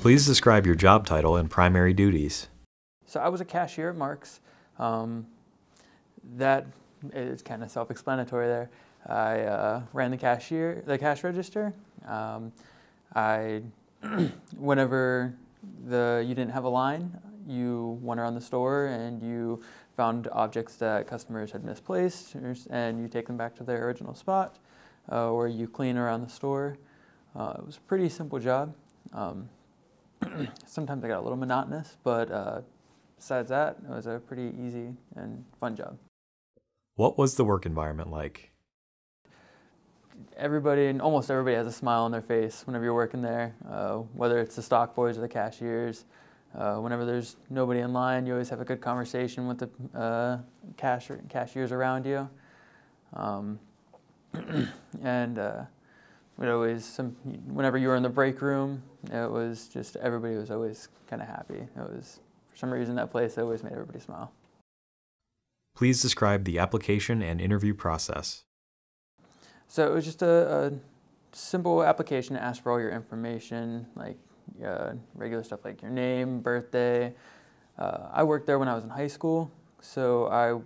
Please describe your job title and primary duties. So I was a cashier at Marc's. That is kind of self-explanatory there. I ran the cash register. Whenever you didn't have a line, you went around the store and you found objects that customers had misplaced, and you take them back to their original spot, or you clean around the store. It was a pretty simple job. Sometimes I got a little monotonous, but besides that, it was a pretty easy and fun job. What was the work environment like? Everybody, and almost everybody, has a smile on their face whenever you're working there, whether it's the stock boys or the cashiers. Whenever there's nobody in line, you always have a good conversation with the cashiers around you. And whenever you were in the break room, it was just, everybody was always kind of happy. It was, for some reason, that place always made everybody smile. Please describe the application and interview process. So it was just a simple application to ask for all your information, like regular stuff like your name, birthday. I worked there when I was in high school, so I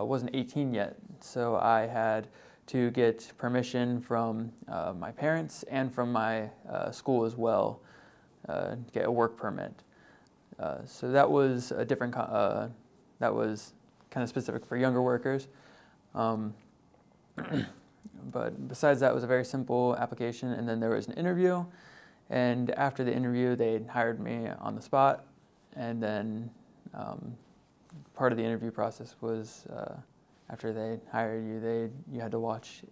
wasn't 18 yet, so I had to get permission from my parents and from my school as well to get a work permit. So that was a different, that was kind of specific for younger workers. But besides that, it was a very simple application, and then there was an interview, and after the interview they hired me on the spot, and then part of the interview process was after they hired you, you had to watch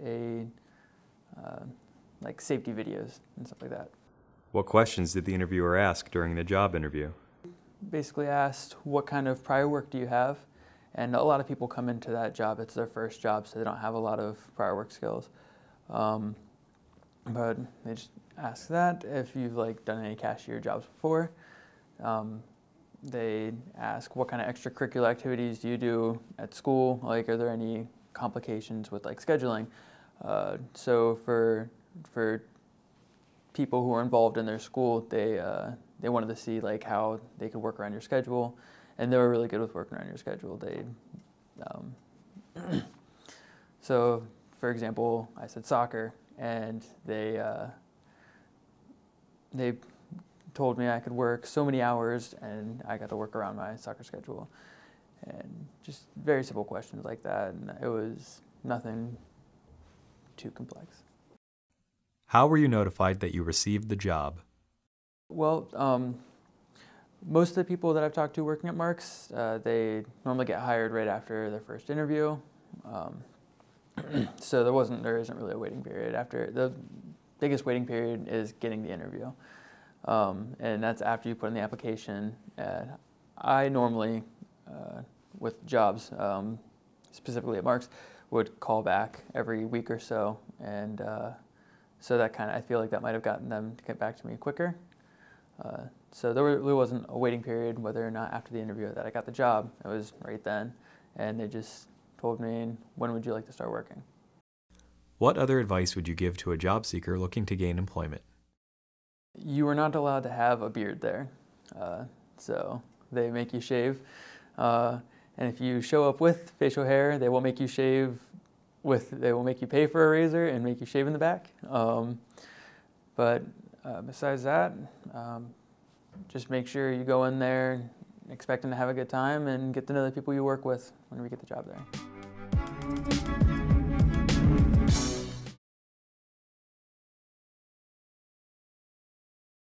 like safety videos and stuff like that. What questions did the interviewer ask during the job interview? Basically asked, what kind of prior work do you have? And a lot of people come into that job, it's their first job, so they don't have a lot of prior work skills. But they just ask that. If you've done any cashier jobs before, they ask, what kind of extracurricular activities do you do at school? Like, are there any complications with scheduling? So for people who are involved in their school, they wanted to see how they could work around your schedule. And they were really good with working around your schedule. So, for example, I said soccer, and they told me I could work so many hours, and I got to work around my soccer schedule. And just very simple questions like that, and it was nothing too complex. How were you notified that you received the job? Well, most of the people that I've talked to working at Marc's, they normally get hired right after their first interview. So there isn't really a waiting period. The biggest waiting period is getting the interview. And that's after you put in the application. I normally, with jobs, specifically at Marc's, would call back every week or so. And so that I feel like that might have gotten them to get back to me quicker. So there really wasn't a waiting period whether or not after the interview that I got the job. It was right then, and they just told me, when would you like to start working? What other advice would you give to a job seeker looking to gain employment? You are not allowed to have a beard there, so they make you shave. And if you show up with facial hair, they will make you shave they will make you pay for a razor and make you shave in the back. But besides that, just make sure you go in there expecting to have a good time and get to know the people you work with whenever you get the job there.